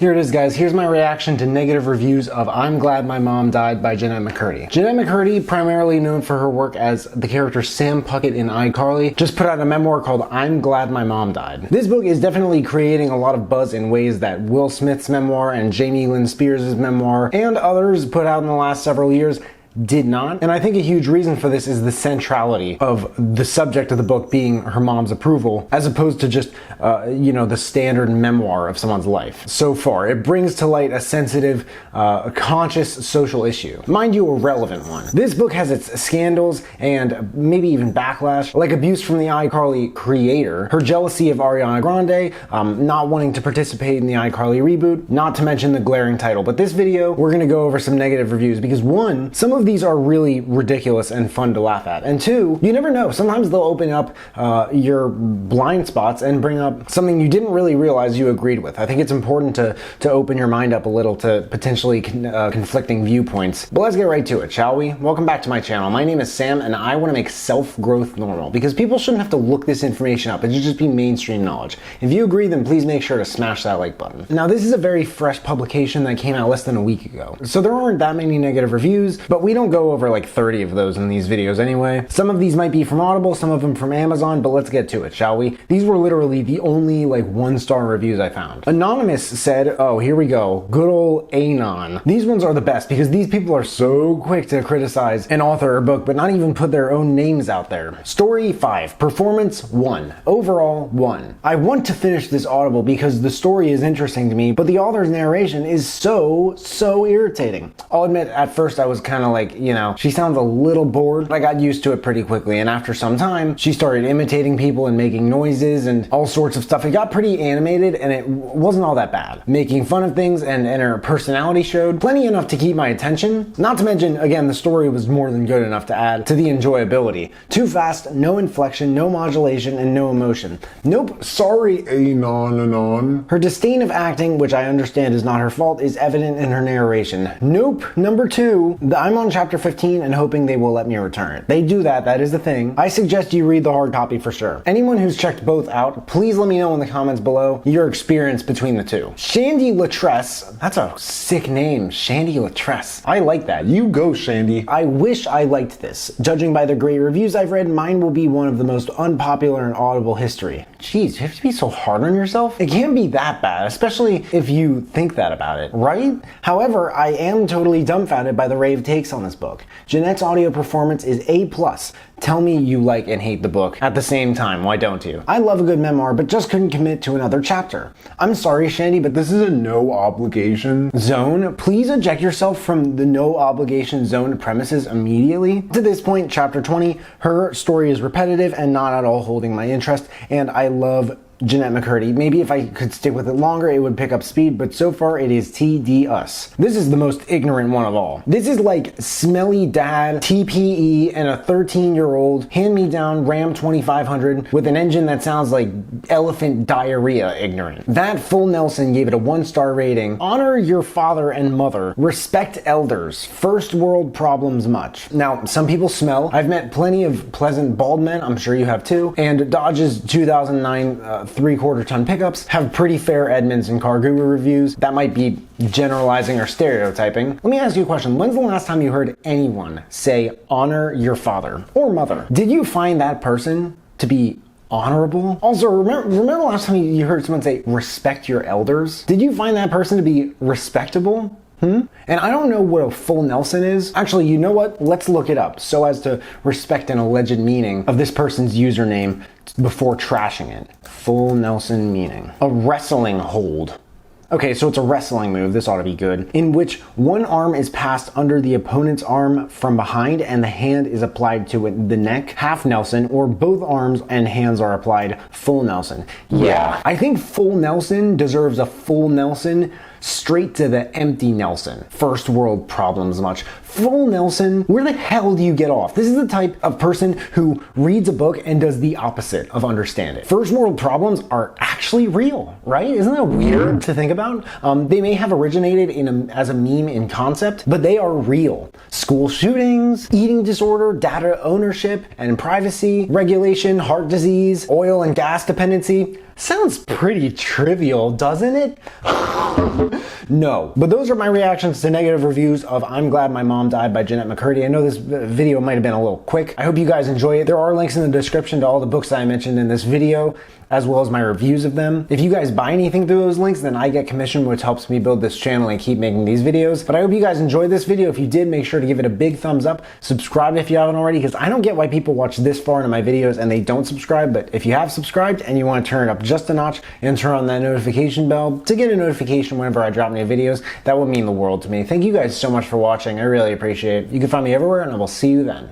Here it is, guys. Here's my reaction to negative reviews of I'm Glad My Mom Died by Jennette McCurdy. Jennette McCurdy, primarily known for her work as the character Sam Puckett in iCarly, just put out a memoir called I'm Glad My Mom Died. This book is definitely creating a lot of buzz in ways that Will Smith's memoir and Jamie Lynn Spears' memoir and others put out in the last several years did not. And I think a huge reason for this is the centrality of the subject of the book being her mom's approval, as opposed to just, the standard memoir of someone's life. So far, it brings to light a sensitive, conscious social issue. Mind you, a relevant one. This book has its scandals and maybe even backlash, like abuse from the iCarly creator, her jealousy of Ariana Grande, not wanting to participate in the iCarly reboot, not to mention the glaring title. But this video, we're gonna go over some negative reviews because one, some of these are really ridiculous and fun to laugh at. And two, you never know. Sometimes they'll open up your blind spots and bring up something you didn't really realize you agreed with. I think it's important to open your mind up a little to potentially conflicting viewpoints. But let's get right to it, shall we? Welcome back to my channel. My name is Sam and I want to make self-growth normal because people shouldn't have to look this information up. It should just be mainstream knowledge. If you agree, then please make sure to smash that like button. Now, this is a very fresh publication that came out less than a week ago. So there aren't that many negative reviews, but we don't go over like 30 of those in these videos anyway. Some of these might be from Audible, some of them from Amazon, but let's get to it, shall we? These were literally the only like 1-star reviews I found. Anonymous said, oh, here we go, good old Anon. These ones are the best because these people are so quick to criticize an author or book, but not even put their own names out there. Story 5, performance 1, overall 1. I want to finish this Audible because the story is interesting to me, but the author's narration is so irritating. I'll admit, at first I was kind of like, she sounds a little bored. I got used to it pretty quickly, and after some time, she started imitating people and making noises and all sorts of stuff. It got pretty animated, and it wasn't all that bad. Making fun of things, and her personality showed plenty enough to keep my attention. Not to mention, again, the story was more than good enough to add to the enjoyability. Too fast, no inflection, no modulation, and no emotion. Nope, sorry, Anon. Her disdain of acting, which I understand is not her fault, is evident in her narration. Nope. Number 2, I'm on chapter 15 and hoping they will let me return it. They do that is the thing. I suggest you read the hard copy for sure. Anyone who's checked both out, please let me know in the comments below your experience between the two. Shandy Latress, that's a sick name, Shandy Latress. I like that. You go, Shandy. I wish I liked this. Judging by the great reviews I've read, mine will be one of the most unpopular in Audible history. Jeez, you have to be so hard on yourself? It can't be that bad, especially if you think that about it, right? However, I am totally dumbfounded by the rave takes on this book. Jennette's audio performance is A+. Tell me you like and hate the book at the same time, why don't you? I love a good memoir, but just couldn't commit to another chapter. I'm sorry, Shandy, but this is a no obligation zone. Please eject yourself from the no obligation zone premises immediately. To this point, chapter 20, her story is repetitive and not at all holding my interest, and I love Jennette McCurdy. Maybe if I could stick with it longer, it would pick up speed, but so far it is TD-us. This is the most ignorant one of all. This is like smelly dad, TPE, and a 13-year-old hand-me-down Ram 2500 with an engine that sounds like elephant diarrhea ignorant. That full Nelson gave it a 1-star rating. Honor your father and mother. Respect elders. First world problems much. Now, some people smell. I've met plenty of pleasant bald men, I'm sure you have too, and Dodge's 2009 3/4 ton pickups have pretty fair Edmunds and Car Guru reviews. That might be generalizing or stereotyping. Let me ask you a question. When's the last time you heard anyone say honor your father or mother? Did you find that person to be honorable? Also, remember the last time you heard someone say respect your elders? Did you find that person to be respectable? And I don't know what a full Nelson is. Actually, you know what? Let's look it up so as to respect an alleged meaning of this person's username before trashing it. Full Nelson meaning. A wrestling hold. Okay, so it's a wrestling move, this ought to be good, in which one arm is passed under the opponent's arm from behind and the hand is applied to the neck, half Nelson, or both arms and hands are applied, full Nelson. Yeah, I think full Nelson deserves a full Nelson straight to the empty Nelson. First world problems much. Full Nelson, where the hell do you get off? This is the type of person who reads a book and does the opposite of understand it. First world problems are actually real, right? Isn't that weird to think about? about. They may have originated as a meme in concept, but they are real. School shootings, eating disorder, data ownership and privacy, regulation, heart disease, oil and gas dependency. Sounds pretty trivial, doesn't it? No. But those are my reactions to negative reviews of I'm Glad My Mom Died by Jennette McCurdy. I know this video might have been a little quick. I hope you guys enjoy it. There are links in the description to all the books that I mentioned in this video, as well as my reviews of them. If you guys buy anything through those links, then I get commission, which helps me build this channel and keep making these videos. But I hope you guys enjoyed this video. If you did, make sure to give it a big thumbs up. Subscribe if you haven't already, because I don't get why people watch this far into my videos and they don't subscribe. But if you have subscribed and you want to turn it up just a notch and turn on that notification bell to get a notification whenever I drop new videos, that would mean the world to me. Thank you guys so much for watching. I really appreciate it. You can find me everywhere, and I will see you then.